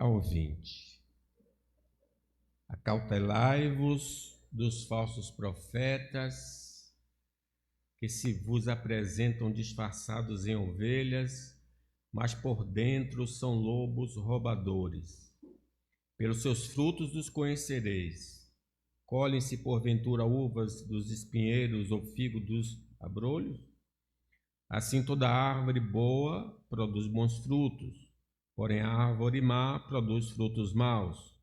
ao 20. Acautelai-vos dos falsos profetas, que se vos apresentam disfarçados em ovelhas, mas por dentro são lobos roubadores. Pelos seus frutos os conhecereis. Colhem-se porventura uvas dos espinheiros ou figo dos abrolhos? Assim toda árvore boa produz bons frutos, porém a árvore má produz frutos maus.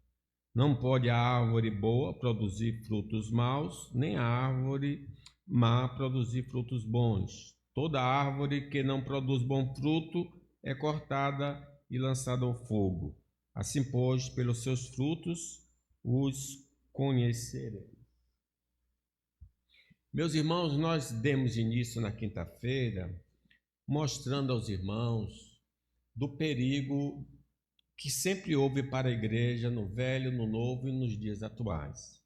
Não pode a árvore boa produzir frutos maus, nem a árvore má produzir frutos bons. Toda árvore que não produz bom fruto é cortada e lançada ao fogo. Assim, pois, pelos seus frutos os conhecereis. Meus irmãos, nós demos início na quinta-feira mostrando aos irmãos do perigo que sempre houve para a igreja no Velho, no Novo e nos dias atuais.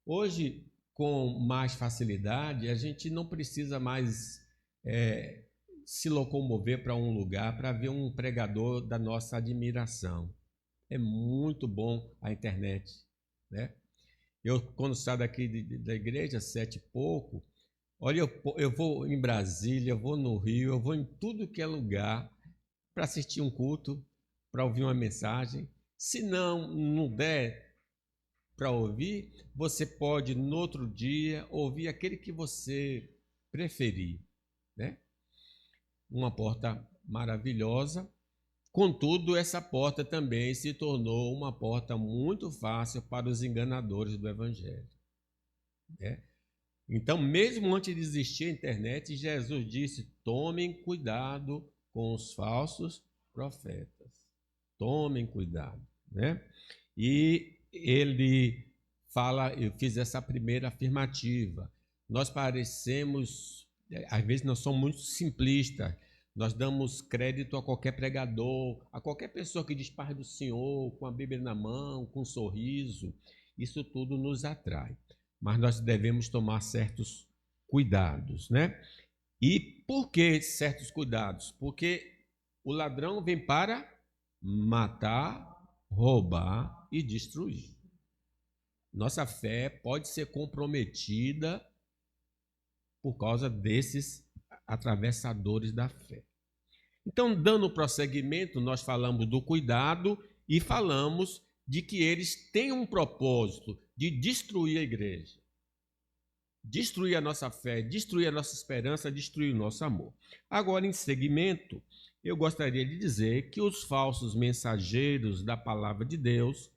Hoje, com mais facilidade, a gente não precisa mais se locomover para um lugar para ver um pregador da nossa admiração. É muito bom a internet, né? Eu, quando saio daqui da igreja, 7 e pouco, olha, eu vou em Brasília, eu vou no Rio, eu vou em tudo que é lugar para assistir um culto, para ouvir uma mensagem. Se não der para ouvir, você pode, no outro dia, ouvir aquele que você preferir, né? Uma porta maravilhosa. Contudo, essa porta também se tornou uma porta muito fácil para os enganadores do Evangelho, né? Então, mesmo antes de existir a internet, Jesus disse: tomem cuidado com os falsos profetas. Tomem cuidado, né? E ele fala, eu fiz essa primeira afirmativa. Nós parecemos, às vezes nós somos muito simplistas. Nós damos crédito a qualquer pregador, a qualquer pessoa que diz paz do Senhor, com a Bíblia na mão, com um sorriso. Isso tudo nos atrai. Mas nós devemos tomar certos cuidados, né? E por que certos cuidados? Porque o ladrão vem para matar, roubar e destruir. Nossa fé pode ser comprometida por causa desses atravessadores da fé. Então, dando prosseguimento, nós falamos do cuidado e falamos de que eles têm um propósito de destruir a igreja, destruir a nossa fé, destruir a nossa esperança, destruir o nosso amor. Agora, em seguimento, eu gostaria de dizer que os falsos mensageiros da palavra de Deus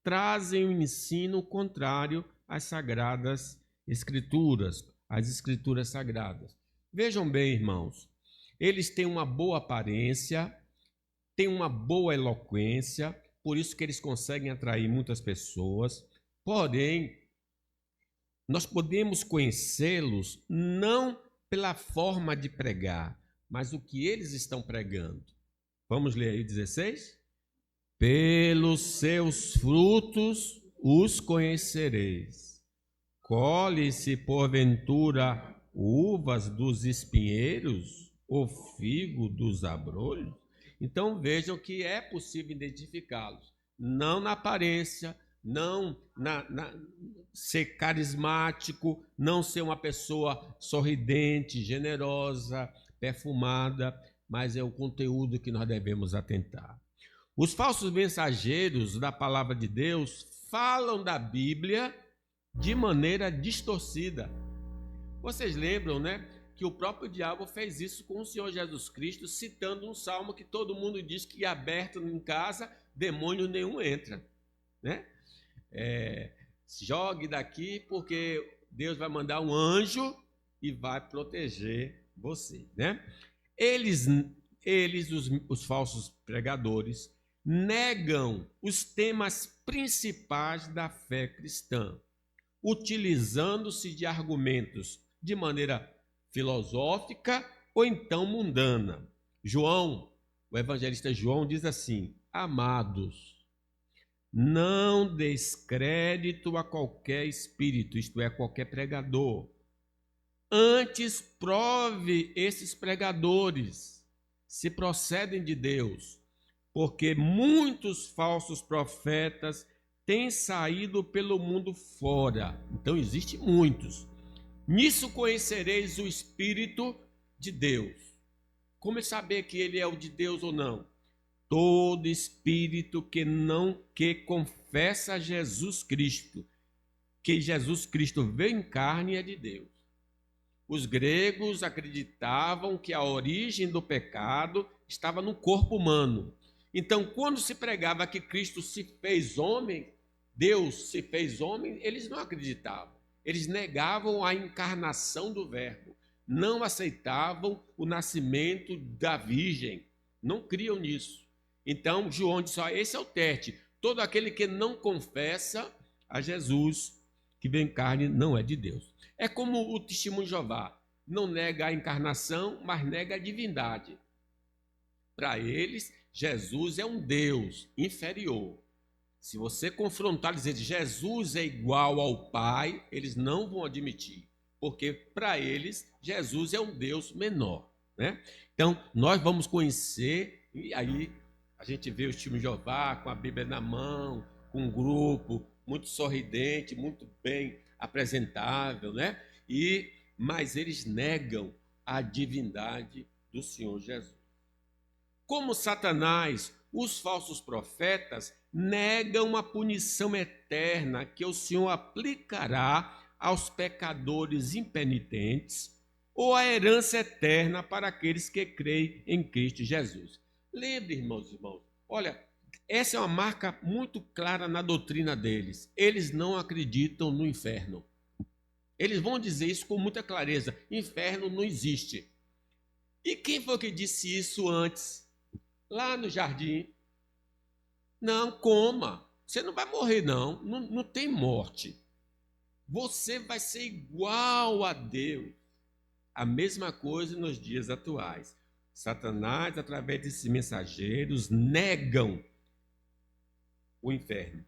trazem um ensino contrário às sagradas escrituras, às escrituras sagradas. Vejam bem, irmãos, eles têm uma boa aparência, têm uma boa eloquência, por isso que eles conseguem atrair muitas pessoas, porém, nós podemos conhecê-los não pela forma de pregar, mas o que eles estão pregando. Vamos ler aí 16? Pelos seus frutos os conhecereis. Colhe-se porventura uvas dos espinheiros ou figo dos abrolhos? Então vejam que é possível identificá-los, não na aparência, não ser carismático, não ser uma pessoa sorridente, generosa, perfumada, mas é o conteúdo que nós devemos atentar. Os falsos mensageiros da palavra de Deus falam da Bíblia de maneira distorcida. Vocês lembram, né, que o próprio diabo fez isso com o Senhor Jesus Cristo, citando um salmo que todo mundo diz que aberto em casa, demônio nenhum entra, né? Jogue daqui porque Deus vai mandar um anjo e vai proteger você, né? Eles os falsos pregadores, negam os temas principais da fé cristã, utilizando-se de argumentos de maneira filosófica ou então mundana. O evangelista João diz assim: amados, não deis crédito a qualquer espírito, isto é, a qualquer pregador. Antes prove esses pregadores se procedem de Deus, porque muitos falsos profetas têm saído pelo mundo fora. Então, existem muitos. Nisso conhecereis o Espírito de Deus. Como saber que ele é o de Deus ou não? Todo espírito que confessa Jesus Cristo, que Jesus Cristo veio em carne, é de Deus. Os gregos acreditavam que a origem do pecado estava no corpo humano. Então, quando se pregava que Cristo se fez homem, Deus se fez homem, eles não acreditavam. Eles negavam a encarnação do Verbo, não aceitavam o nascimento da Virgem, não criam nisso. Então, João disse: esse é o teste. Todo aquele que não confessa a Jesus, que vem em carne, não é de Deus. É como o testemunho de Jeová. Não nega a encarnação, mas nega a divindade. Para eles, Jesus é um Deus inferior. Se você confrontar e dizer que Jesus é igual ao Pai, eles não vão admitir. Porque para eles, Jesus é um Deus menor. Né? Então, nós vamos conhecer, e aí a gente vê o testemunho de Jeová com a Bíblia na mão, com um grupo muito sorridente, muito bem apresentável, né? Mas eles negam a divindade do Senhor Jesus. Como Satanás, os falsos profetas negam a punição eterna que o Senhor aplicará aos pecadores impenitentes ou a herança eterna para aqueles que creem em Cristo Jesus. Lembre, irmãos e irmãos, olha, essa é uma marca muito clara na doutrina deles. Eles não acreditam no inferno. Eles vão dizer isso com muita clareza: inferno não existe. E quem foi que disse isso antes? Lá no jardim. Não, coma. Você não vai morrer, não. Não tem morte. Você vai ser igual a Deus. A mesma coisa nos dias atuais. Satanás, através desses mensageiros, negam o inferno.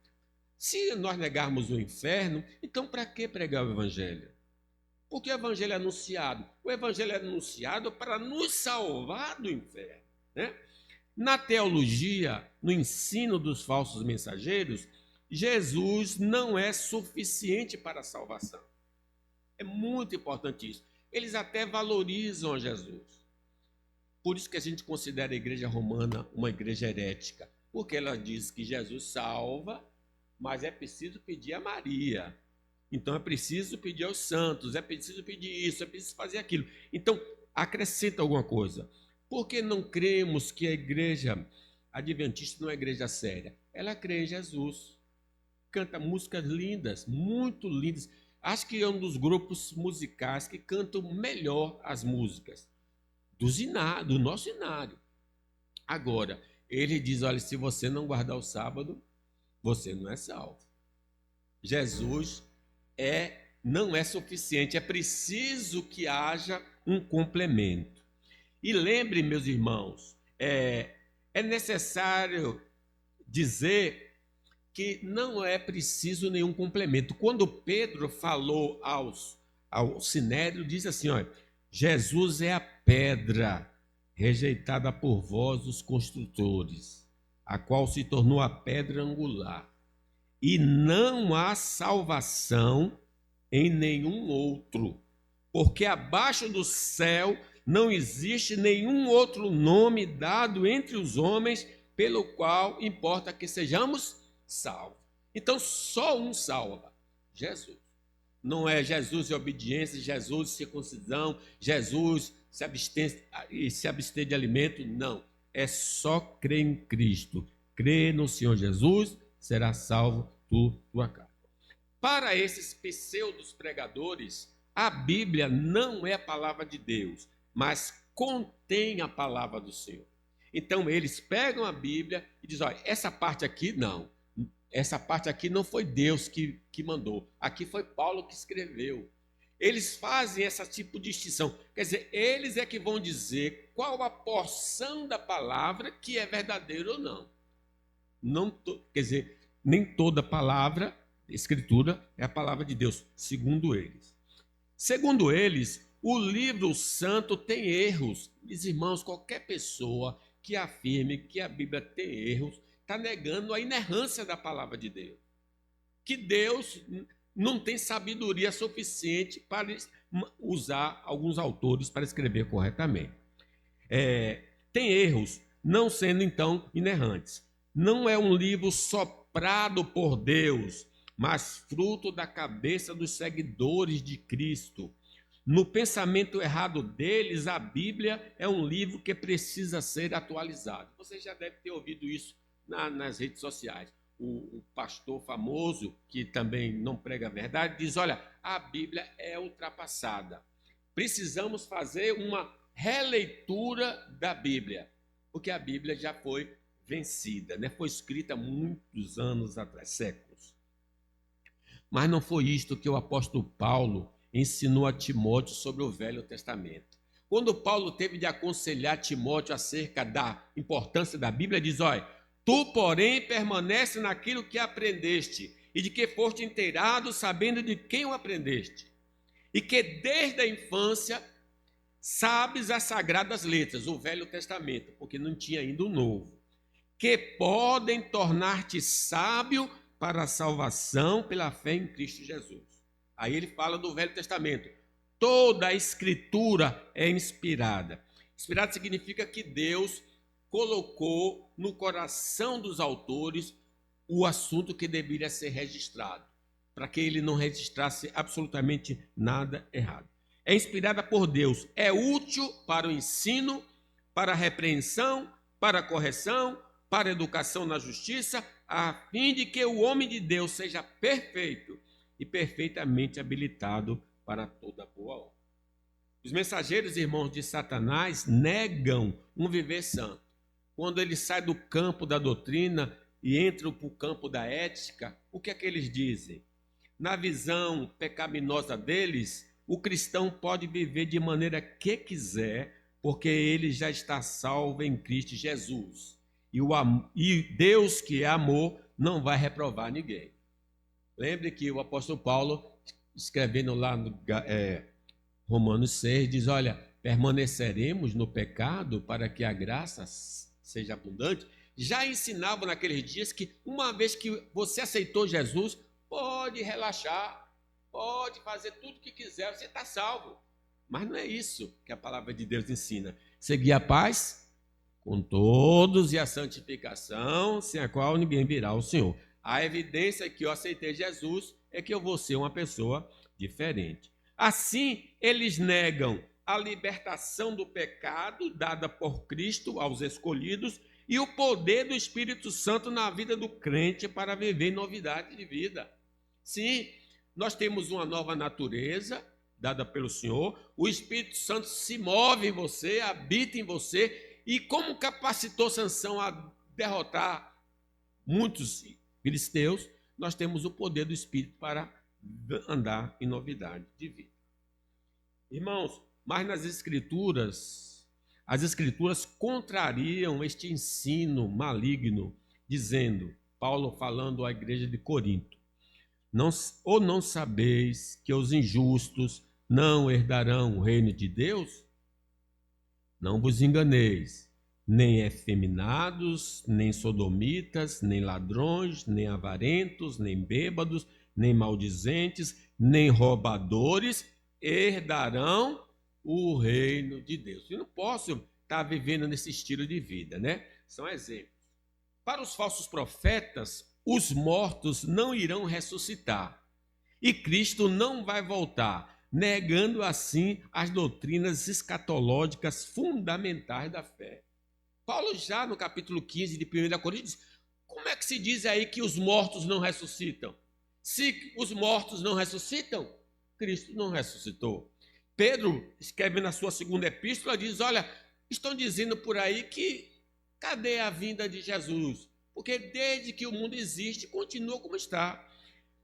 Se nós negarmos o inferno, então para que pregar o evangelho? Porque o evangelho é anunciado. O evangelho é anunciado para nos salvar do inferno, né? Na teologia, no ensino dos falsos mensageiros, Jesus não é suficiente para a salvação. É muito importante isso. Eles até valorizam a Jesus. Por isso que a gente considera a igreja romana uma igreja herética, porque ela diz que Jesus salva, mas é preciso pedir a Maria. Então é preciso pedir aos santos, é preciso pedir isso, é preciso fazer aquilo. Então acrescenta alguma coisa. Por que não cremos que a igreja adventista não é igreja séria? Ela crê em Jesus. Canta músicas lindas, muito lindas. Acho que é um dos grupos musicais que cantam melhor as músicas do nosso inário. Agora, ele diz: olha, se você não guardar o sábado, você não é salvo. Jesus não é suficiente, é preciso que haja um complemento. E lembre, meus irmãos, é necessário dizer que não é preciso nenhum complemento. Quando Pedro falou ao sinédrio, diz assim: olha, Jesus é a pedra rejeitada por vós, os construtores, a qual se tornou a pedra angular. E não há salvação em nenhum outro, porque abaixo do céu não existe nenhum outro nome dado entre os homens pelo qual importa que sejamos salvos. Então só um salva: Jesus. Não é Jesus e obediência, Jesus e circuncisão, Jesus se abster de alimento, não. É só crer em Cristo. Crer no Senhor Jesus, será salvo tua casa. Para esses pseudos pregadores, a Bíblia não é a palavra de Deus, mas contém a palavra do Senhor. Então eles pegam a Bíblia e dizem: olha, essa parte aqui não. Essa parte aqui não foi Deus que mandou. Aqui foi Paulo que escreveu. Eles fazem esse tipo de distinção. Quer dizer, eles é que vão dizer qual a porção da palavra que é verdadeira ou não. Quer dizer, nem toda palavra, escritura, é a palavra de Deus, segundo eles. Segundo eles, o livro santo tem erros. Meus irmãos, qualquer pessoa que afirme que a Bíblia tem erros está negando a inerrância da palavra de Deus. Que Deus não tem sabedoria suficiente para usar alguns autores para escrever corretamente. Tem erros, não sendo então inerrantes. Não é um livro soprado por Deus, mas fruto da cabeça dos seguidores de Cristo. No pensamento errado deles, a Bíblia é um livro que precisa ser atualizado. Você já deve ter ouvido isso nas redes sociais. O pastor famoso, que também não prega a verdade, diz, olha, a Bíblia é ultrapassada. Precisamos fazer uma releitura da Bíblia, porque a Bíblia já foi vencida, né? Foi escrita há muitos anos atrás, séculos. Mas não foi isto que o apóstolo Paulo ensinou a Timóteo sobre o Velho Testamento. Quando Paulo teve de aconselhar Timóteo acerca da importância da Bíblia, diz, olha, tu, porém, permanece naquilo que aprendeste e de que foste inteirado, sabendo de quem o aprendeste, e que desde a infância sabes as sagradas letras, o Velho Testamento, porque não tinha ainda o Novo, que podem tornar-te sábio para a salvação pela fé em Cristo Jesus. Aí ele fala do Velho Testamento. Toda a Escritura é inspirada. Inspirada significa que Deus colocou no coração dos autores o assunto que deveria ser registrado, para que ele não registrasse absolutamente nada errado. É inspirada por Deus, é útil para o ensino, para a repreensão, para a correção, para a educação na justiça, a fim de que o homem de Deus seja perfeito e perfeitamente habilitado para toda boa obra. Os mensageiros, irmãos, de Satanás negam um viver santo. Quando ele sai do campo da doutrina e entra para o campo da ética, o que é que eles dizem? Na visão pecaminosa deles, o cristão pode viver de maneira que quiser, porque ele já está salvo em Cristo Jesus. E Deus, que é amor, não vai reprovar ninguém. Lembre que o apóstolo Paulo, escrevendo lá no Romanos 6, diz, olha, permaneceremos no pecado para que a graça seja abundante. Já ensinava naqueles dias que uma vez que você aceitou Jesus, pode relaxar, pode fazer tudo o que quiser, você está salvo. Mas não é isso que a palavra de Deus ensina. Seguir a paz com todos e a santificação, sem a qual ninguém virá ao Senhor. A evidência que eu aceitei Jesus é que eu vou ser uma pessoa diferente. Assim, eles negam a libertação do pecado dada por Cristo aos escolhidos e o poder do Espírito Santo na vida do crente para viver novidade de vida. Sim, nós temos uma nova natureza dada pelo Senhor, o Espírito Santo se move em você, habita em você, e como capacitou Sansão a derrotar muitos filisteus, nós temos o poder do Espírito para andar em novidade de vida. Irmãos, mas nas Escrituras, as Escrituras contrariam este ensino maligno, dizendo, Paulo falando à igreja de Corinto, não sabeis que os injustos não herdarão o reino de Deus? Não vos enganeis, nem efeminados, nem sodomitas, nem ladrões, nem avarentos, nem bêbados, nem maldizentes, nem roubadores herdarão o reino de Deus. Eu não posso estar vivendo nesse estilo de vida, né? São exemplos. Para os falsos profetas, os mortos não irão ressuscitar e Cristo não vai voltar, negando assim as doutrinas escatológicas fundamentais da fé. Paulo já no capítulo 15 de 1 Coríntios diz, como é que se diz aí que os mortos não ressuscitam? Se os mortos não ressuscitam, Cristo não ressuscitou. Pedro, escreve na sua segunda epístola, diz, olha, estão dizendo por aí que cadê a vinda de Jesus? Porque desde que o mundo existe, continua como está.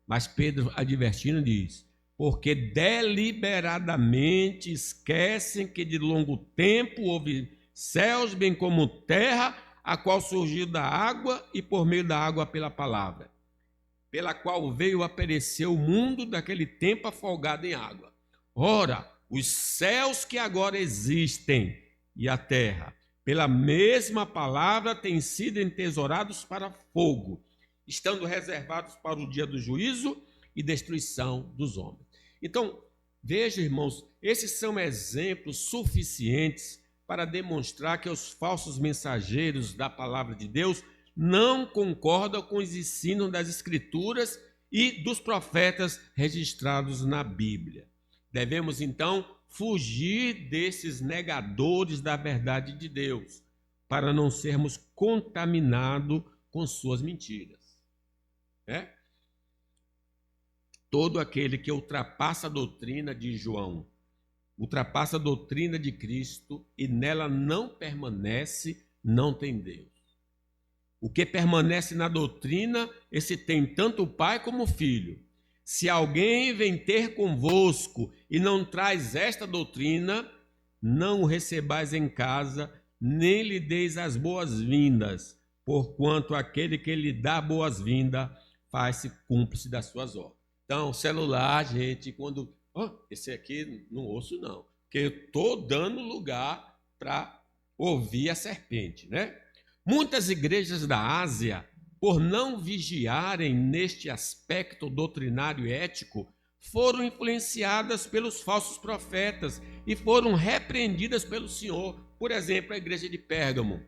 Mas Pedro, advertindo, diz, porque deliberadamente esquecem que de longo tempo houve céus, bem como terra, a qual surgiu da água e por meio da água pela palavra, pela qual veio a perecer o mundo daquele tempo afogado em água. Ora, os céus que agora existem e a terra pela mesma palavra, têm sido entesourados para fogo, estando reservados para o dia do juízo e destruição dos homens. Então, veja, irmãos, esses são exemplos suficientes para demonstrar que os falsos mensageiros da palavra de Deus não concordam com os ensinos das Escrituras e dos profetas registrados na Bíblia. Devemos, então, fugir desses negadores da verdade de Deus, para não sermos contaminados com suas mentiras. Todo aquele que ultrapassa a doutrina de João, ultrapassa a doutrina de Cristo e nela não permanece, não tem Deus. O que permanece na doutrina, esse tem tanto o Pai como o Filho. Se alguém vem ter convosco e não traz esta doutrina, não o recebais em casa, nem lhe deis as boas-vindas, porquanto aquele que lhe dá boas-vindas faz-se cúmplice das suas obras. Então, celular, gente, quando... esse aqui não ouço não, porque eu estou dando lugar para ouvir a serpente, né? Muitas igrejas da Ásia, por não vigiarem neste aspecto doutrinário e ético, foram influenciadas pelos falsos profetas e foram repreendidas pelo Senhor. Por exemplo, a igreja de Pérgamo.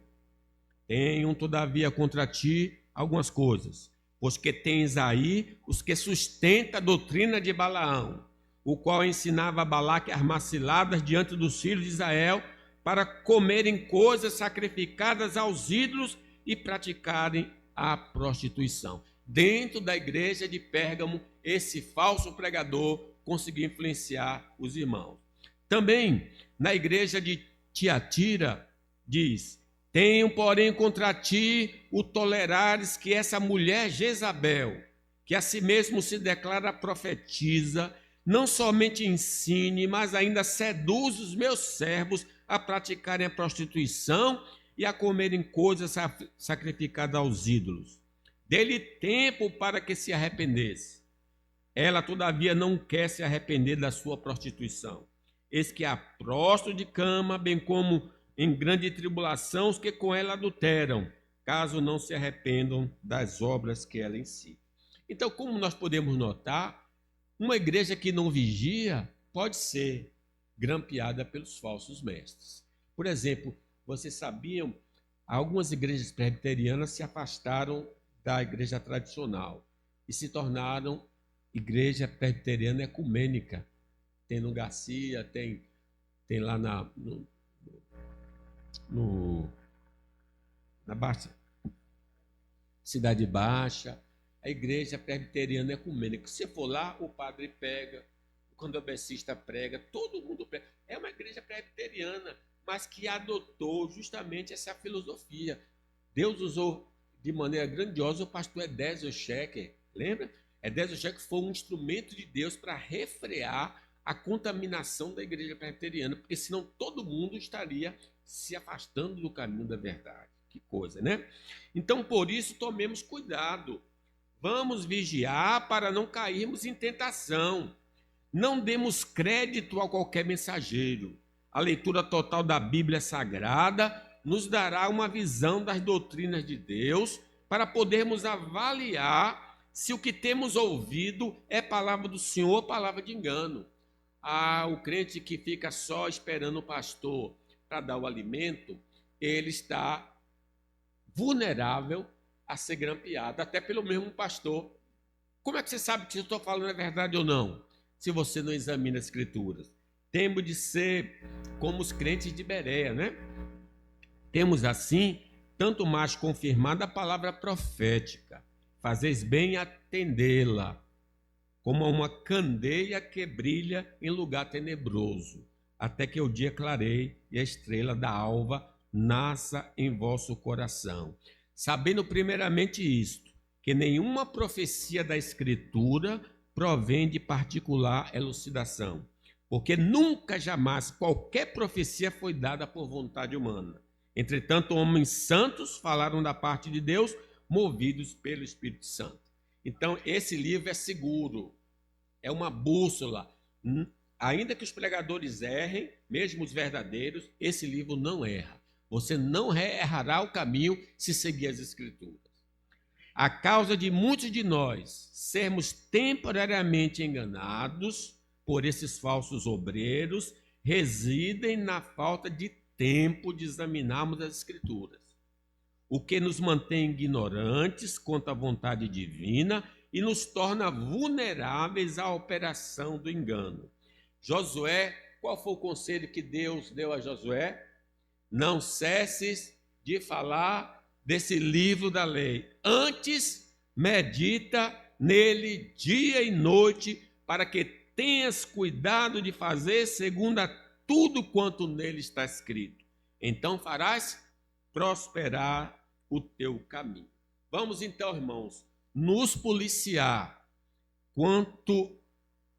Tenho, todavia, contra ti algumas coisas, pois que tens aí os que sustentam a doutrina de Balaão, o qual ensinava a Balaque armar ciladas diante dos filhos de Israel, para comerem coisas sacrificadas aos ídolos e praticarem a prostituição. Dentro da igreja de Pérgamo, esse falso pregador conseguiu influenciar os irmãos. Também, na igreja de Tiatira, diz: tenho, porém, contra ti o tolerares que essa mulher Jezabel, que a si mesmo se declara profetiza, não somente ensine, mas ainda seduz os meus servos a praticarem a prostituição e a comerem coisas sacrificadas aos ídolos. Dê-lhe tempo para que se arrependesse. Ela, todavia, não quer se arrepender da sua prostituição. Eis que há prostro de cama, bem como em grande tribulação os que com ela adulteram, caso não se arrependam das obras que ela ensina. Então, como nós podemos notar, uma igreja que não vigia pode ser grampeada pelos falsos mestres. Por exemplo, vocês sabiam, algumas igrejas presbiterianas se afastaram da igreja tradicional e se tornaram igreja presbiteriana ecumênica. Tem no Garcia, tem lá na Baixa, Cidade Baixa, a igreja presbiteriana ecumênica. Se for lá, o padre pega, o candomblessista prega, todo mundo prega. É uma igreja presbiteriana, mas que adotou justamente essa filosofia. Deus usou de maneira grandiosa o pastor Edésio Schecker, lembra? Edésio Schecker foi um instrumento de Deus para refrear a contaminação da igreja presbiteriana, porque senão todo mundo estaria se afastando do caminho da verdade. Que coisa, né? Então, por isso, tomemos cuidado. Vamos vigiar para não cairmos em tentação. Não demos crédito a qualquer mensageiro. A leitura total da Bíblia Sagrada nos dará uma visão das doutrinas de Deus para podermos avaliar se o que temos ouvido é palavra do Senhor ou palavra de engano. O crente que fica só esperando o pastor para dar o alimento, ele está vulnerável a ser grampeado, até pelo mesmo pastor. Como é que você sabe se eu estou falando a verdade ou não? Se você não examina as Escrituras. Temos de ser como os crentes de Bereia, né? Temos assim, tanto mais confirmada a palavra profética. Fazeis bem atendê-la, como uma candeia que brilha em lugar tenebroso, até que o dia clareie e a estrela da alva nasça em vosso coração. Sabendo primeiramente isto, que nenhuma profecia da Escritura provém de particular elucidação, porque nunca, jamais, qualquer profecia foi dada por vontade humana. Entretanto, homens santos falaram da parte de Deus, movidos pelo Espírito Santo. Então, esse livro é seguro, é uma bússola. Ainda que os pregadores errem, mesmo os verdadeiros, esse livro não erra. Você não errará o caminho se seguir as Escrituras. A causa de muitos de nós sermos temporariamente enganados por esses falsos obreiros residem na falta de tempo de examinarmos as Escrituras, o que nos mantém ignorantes quanto à vontade divina e nos torna vulneráveis à operação do engano. Josué, qual foi o conselho que Deus deu a Josué? Não cesses de falar desse livro da lei. Antes, medita nele dia e noite, para que tenhas cuidado de fazer segundo a tudo quanto nele está escrito. Então farás prosperar o teu caminho. Vamos então, irmãos, nos policiar quanto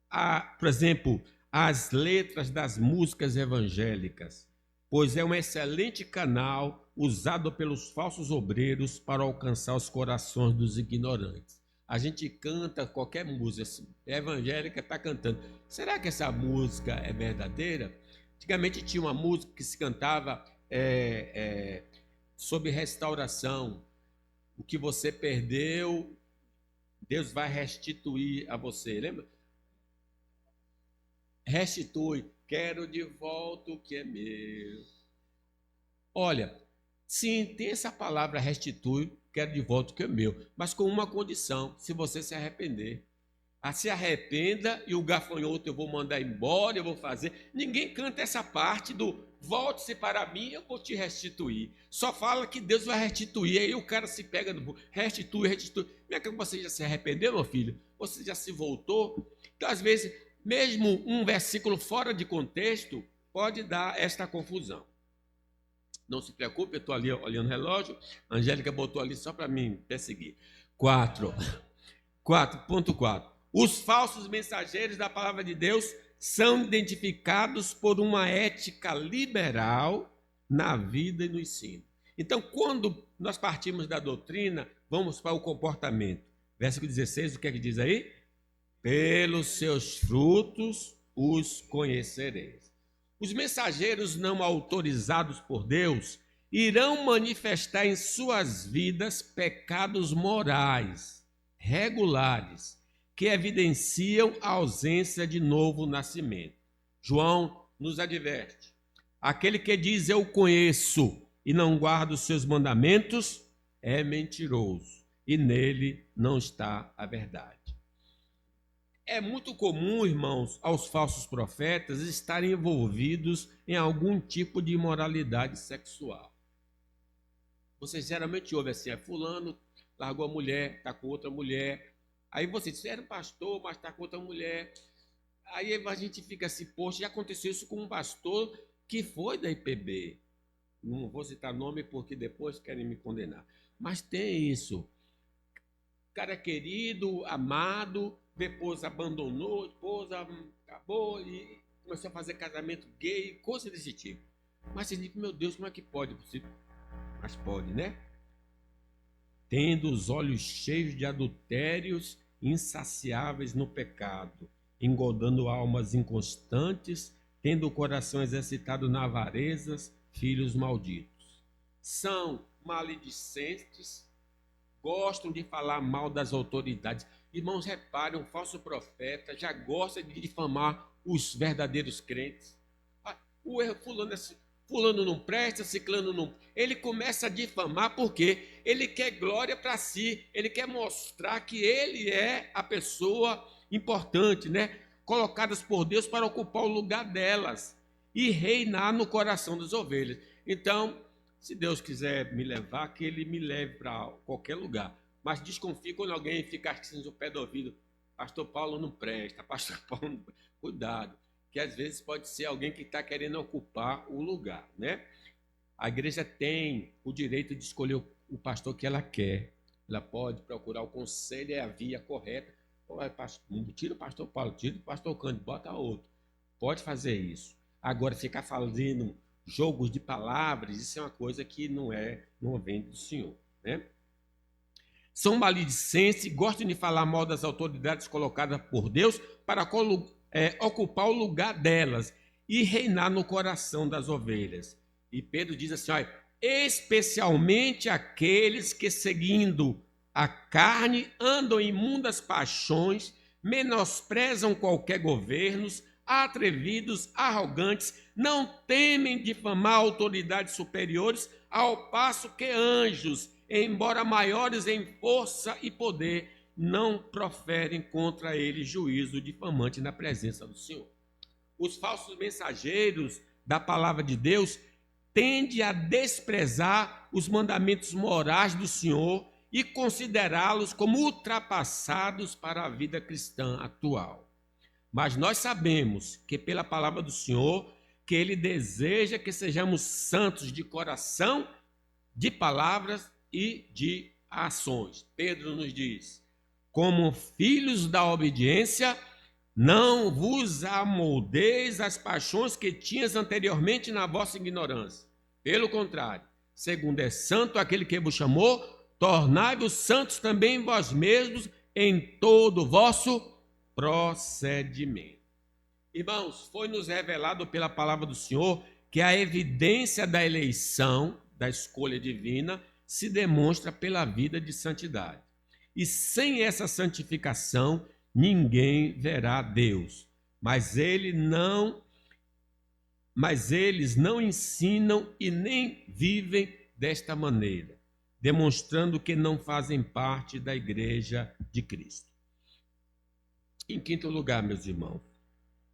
a, por exemplo, as letras das músicas evangélicas, pois é um excelente canal usado pelos falsos obreiros para alcançar os corações dos ignorantes. A gente canta qualquer música evangélica, está cantando. Será que essa música é verdadeira? Antigamente tinha uma música que se cantava sobre restauração. O que você perdeu, Deus vai restituir a você. Lembra? Restitui, quero de volta o que é meu. Olha, sim, tem essa palavra restitui, quero de volta o que é meu, mas com uma condição: se você se arrepender. Se arrependa e o gafanhoto eu vou mandar embora, eu vou fazer. Ninguém canta essa parte do volte-se para mim, eu vou te restituir. Só fala que Deus vai restituir, aí o cara se pega no restitui. Não é que você já se arrependeu, meu filho? Você já se voltou? Então, às vezes, mesmo um versículo fora de contexto pode dar esta confusão. Não se preocupe, eu estou ali olhando o relógio. A Angélica botou ali só para mim perseguir. 4.4. Os falsos mensageiros da palavra de Deus são identificados por uma ética liberal na vida e no ensino. Então, quando nós partimos da doutrina, vamos para o comportamento. Versículo 16, o que é que diz aí? Pelos seus frutos os conhecereis. Os mensageiros não autorizados por Deus irão manifestar em suas vidas pecados morais, regulares, que evidenciam a ausência de novo nascimento. João nos adverte: aquele que diz eu conheço e não guarda os seus mandamentos é mentiroso, e nele não está a verdade. É muito comum, irmãos, aos falsos profetas estarem envolvidos em algum tipo de imoralidade sexual. Vocês geralmente ouvem assim: fulano largou a mulher, está com outra mulher. Aí você diz, era um pastor, mas está com outra mulher. Aí a gente fica assim, poxa, já aconteceu isso com um pastor que foi da IPB. Não vou citar nome porque depois querem me condenar. Mas tem isso. Cara querido, amado, depois abandonou, esposa acabou e começou a fazer casamento gay, coisa desse tipo. Mas você diz, meu Deus, como é que pode? Mas pode, né? Tendo os olhos cheios de adultérios, insaciáveis no pecado, engodando almas inconstantes, tendo o coração exercitado na avarezas, filhos malditos. São maledicentes, gostam de falar mal das autoridades. Irmãos, reparem, um falso profeta já gosta de difamar os verdadeiros crentes. O erro fulano não presta, ciclano não. Ele começa a difamar porque ele quer glória para si, ele quer mostrar que ele é a pessoa importante, né? Colocadas por Deus para ocupar o lugar delas e reinar no coração das ovelhas. Então, se Deus quiser me levar, que ele me leve para qualquer lugar. Mas desconfie quando alguém fica assim no pé do ouvido: pastor Paulo não presta, pastor Paulo não presta. Cuidado, que às vezes pode ser alguém que está querendo ocupar o lugar, né? A igreja tem o direito de escolher o pastor que ela quer. Ela pode procurar o conselho e a via correta. Tira o pastor Paulo, tira o pastor Cândido, bota outro. Pode fazer isso. Agora, ficar fazendo jogos de palavras, isso é uma coisa que não vem do Senhor, né? São maledicentes e gostam de falar mal das autoridades colocadas por Deus para ocupar o lugar delas e reinar no coração das ovelhas. E Pedro diz assim: olha, especialmente aqueles que, seguindo a carne, andam em imundas paixões, menosprezam qualquer governo, atrevidos, arrogantes, não temem difamar autoridades superiores, ao passo que anjos, embora maiores em força e poder, não proferem contra eles juízo difamante na presença do Senhor. Os falsos mensageiros da palavra de Deus tendem a desprezar os mandamentos morais do Senhor e considerá-los como ultrapassados para a vida cristã atual. Mas nós sabemos que pela palavra do Senhor, que Ele deseja que sejamos santos de coração, de palavras e de ações. Pedro nos diz: como filhos da obediência, não vos amoldeis às paixões que tinhas anteriormente na vossa ignorância. Pelo contrário, segundo é santo aquele que vos chamou, tornai-vos santos também vós mesmos em todo o vosso procedimento. Irmãos, foi-nos revelado pela palavra do Senhor que a evidência da eleição, da escolha divina, se demonstra pela vida de santidade. E sem essa santificação, ninguém verá Deus. Mas eles não ensinam e nem vivem desta maneira, demonstrando que não fazem parte da igreja de Cristo. Em quinto lugar, meus irmãos,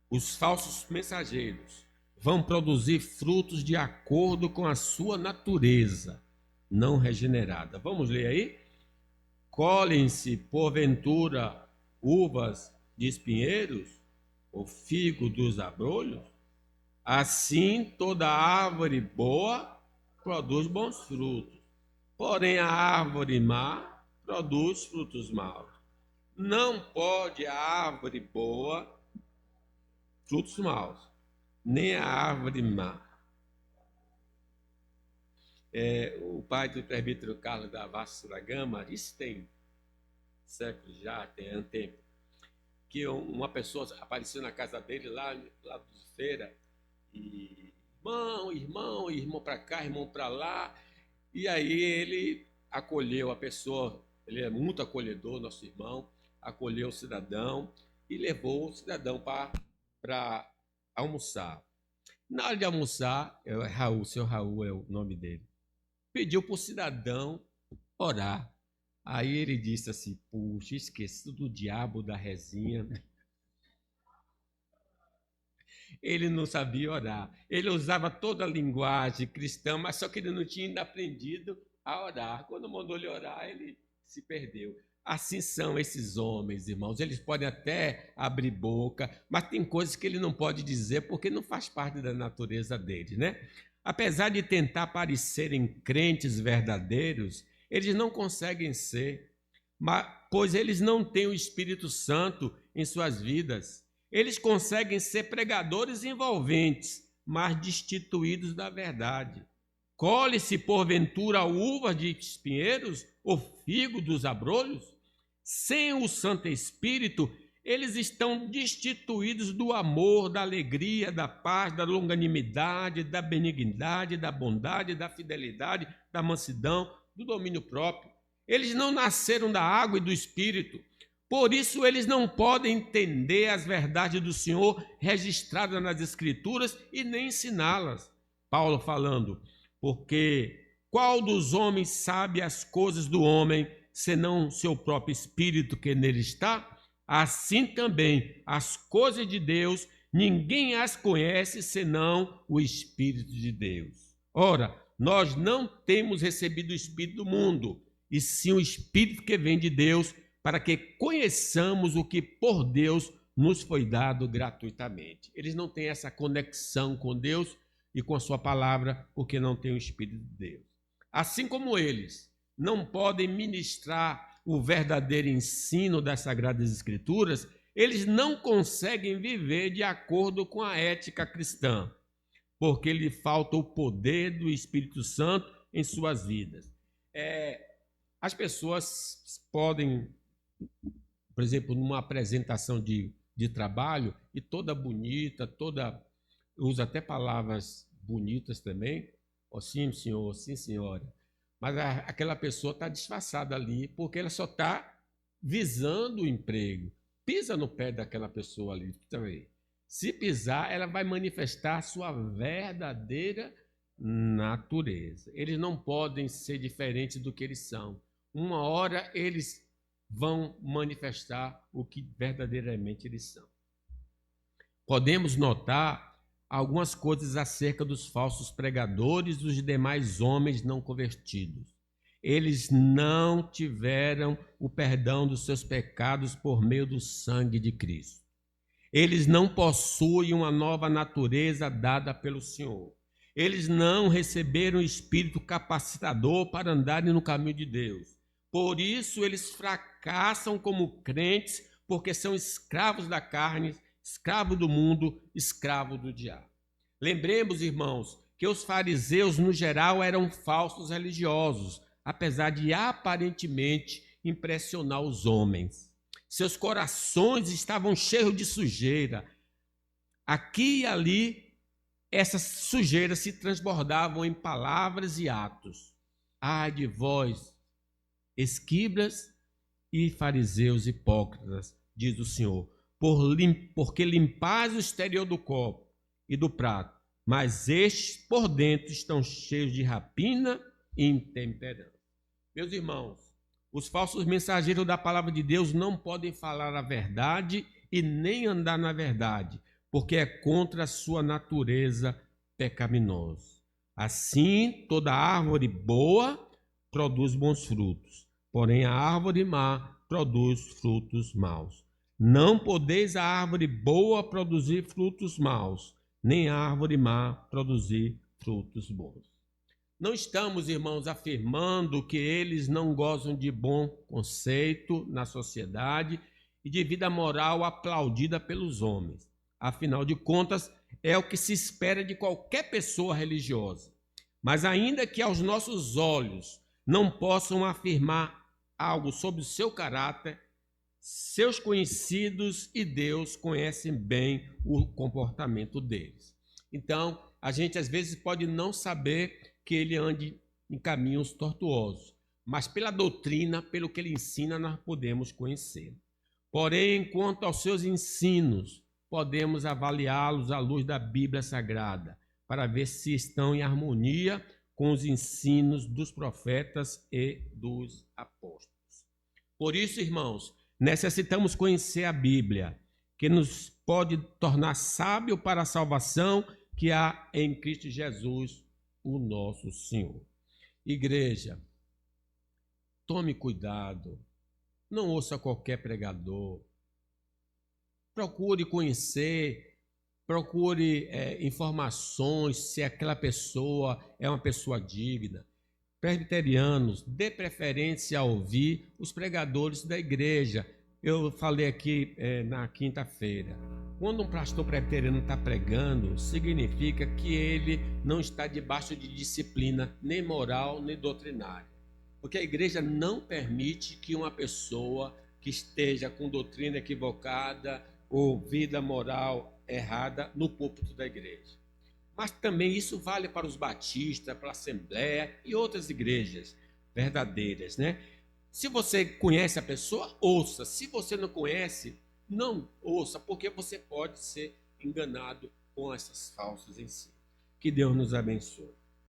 os falsos mensageiros vão produzir frutos de acordo com a sua natureza não regenerada. Vamos ler aí? Colhem-se, porventura, uvas de espinheiros, ou figo dos abrolhos? Assim, toda árvore boa produz bons frutos, porém a árvore má produz frutos maus. Não pode a árvore boa frutos maus, nem a árvore má. O pai do presbítero Carlos da Vasco da Gama, isso tem séculos já, tem tempo, que uma pessoa apareceu na casa dele lá de feira, e irmão para cá, irmão para lá, e aí ele acolheu a pessoa, ele é muito acolhedor, nosso irmão, acolheu o cidadão e levou o cidadão para almoçar. Na hora de almoçar, Raul, seu Raul é o nome dele, pediu para o cidadão orar. Aí ele disse assim: puxa, esqueci do diabo da rezinha. Ele não sabia orar. Ele usava toda a linguagem cristã, mas só que ele não tinha ainda aprendido a orar. Quando mandou ele orar, ele se perdeu. Assim são esses homens, irmãos. Eles podem até abrir boca, mas tem coisas que ele não pode dizer porque não faz parte da natureza dele, né? Apesar de tentar parecerem crentes verdadeiros, eles não conseguem ser, pois eles não têm o Espírito Santo em suas vidas. Eles conseguem ser pregadores envolventes, mas destituídos da verdade. Colhe-se, porventura, uvas de espinheiros ou figo dos abrolhos? Sem o Santo Espírito, eles estão destituídos do amor, da alegria, da paz, da longanimidade, da benignidade, da bondade, da fidelidade, da mansidão, do domínio próprio. Eles não nasceram da água e do Espírito. Por isso, eles não podem entender as verdades do Senhor registradas nas Escrituras e nem ensiná-las. Paulo falando: porque qual dos homens sabe as coisas do homem, senão seu próprio Espírito que nele está? Assim também as coisas de Deus, ninguém as conhece senão o Espírito de Deus. Ora, nós não temos recebido o Espírito do mundo, e sim o Espírito que vem de Deus, para que conheçamos o que por Deus nos foi dado gratuitamente. Eles não têm essa conexão com Deus e com a sua palavra, porque não têm o Espírito de Deus. Assim como eles não podem ministrar o verdadeiro ensino das Sagradas Escrituras, eles não conseguem viver de acordo com a ética cristã, porque lhe falta o poder do Espírito Santo em suas vidas. As pessoas podem, por exemplo, numa apresentação de trabalho, e toda bonita, usa até palavras bonitas também, Oh, sim, senhor, sim, senhora. Mas aquela pessoa está disfarçada ali porque ela só está visando o emprego. Pisa no pé daquela pessoa ali também. Se pisar, ela vai manifestar a sua verdadeira natureza. Eles não podem ser diferentes do que eles são. Uma hora eles vão manifestar o que verdadeiramente eles são. Podemos notar algumas coisas acerca dos falsos pregadores e dos demais homens não convertidos. Eles não tiveram o perdão dos seus pecados por meio do sangue de Cristo. Eles não possuem uma nova natureza dada pelo Senhor. Eles não receberam o Espírito capacitador para andarem no caminho de Deus. Por isso eles fracassam como crentes, porque são escravos da carne, escravo do mundo, escravo do diabo. Lembremos, irmãos, que os fariseus, no geral, eram falsos religiosos, apesar de aparentemente impressionar os homens. Seus corações estavam cheios de sujeira. Aqui e ali, essas sujeiras se transbordavam em palavras e atos. Ai de vós, escribas e fariseus hipócritas, diz o Senhor, porque limpais o exterior do copo e do prato, mas estes por dentro estão cheios de rapina e intemperança. Meus irmãos, os falsos mensageiros da palavra de Deus não podem falar a verdade e nem andar na verdade, porque é contra a sua natureza pecaminosa. Assim, toda árvore boa produz bons frutos, porém a árvore má produz frutos maus. Não podeis a árvore boa produzir frutos maus, nem a árvore má produzir frutos bons. Não estamos, irmãos, afirmando que eles não gozam de bom conceito na sociedade e de vida moral aplaudida pelos homens. Afinal de contas, é o que se espera de qualquer pessoa religiosa. Mas ainda que aos nossos olhos não possam afirmar algo sobre o seu caráter, seus conhecidos e Deus conhecem bem o comportamento deles. Então, a gente às vezes pode não saber que ele ande em caminhos tortuosos, mas pela doutrina, pelo que ele ensina, nós podemos conhecer. Porém, quanto aos seus ensinos, podemos avaliá-los à luz da Bíblia Sagrada, para ver se estão em harmonia com os ensinos dos profetas e dos apóstolos. Por isso, irmãos, necessitamos conhecer a Bíblia, que nos pode tornar sábio para a salvação que há em Cristo Jesus, o nosso Senhor. Igreja, tome cuidado, não ouça qualquer pregador, procure conhecer, procure informações se aquela pessoa é uma pessoa digna. Presbiterianos, dê preferência a ouvir os pregadores da igreja. Eu falei aqui na quinta-feira, quando um pastor presbiteriano está pregando, significa que ele não está debaixo de disciplina nem moral nem doutrinária, porque a igreja não permite que uma pessoa que esteja com doutrina equivocada ou vida moral errada no púlpito da igreja. Mas também isso vale para os batistas, para a Assembleia e outras igrejas verdadeiras, né? Se você conhece a pessoa, ouça. Se você não conhece, não ouça, porque você pode ser enganado com essas falsas ensinos. Que Deus nos abençoe.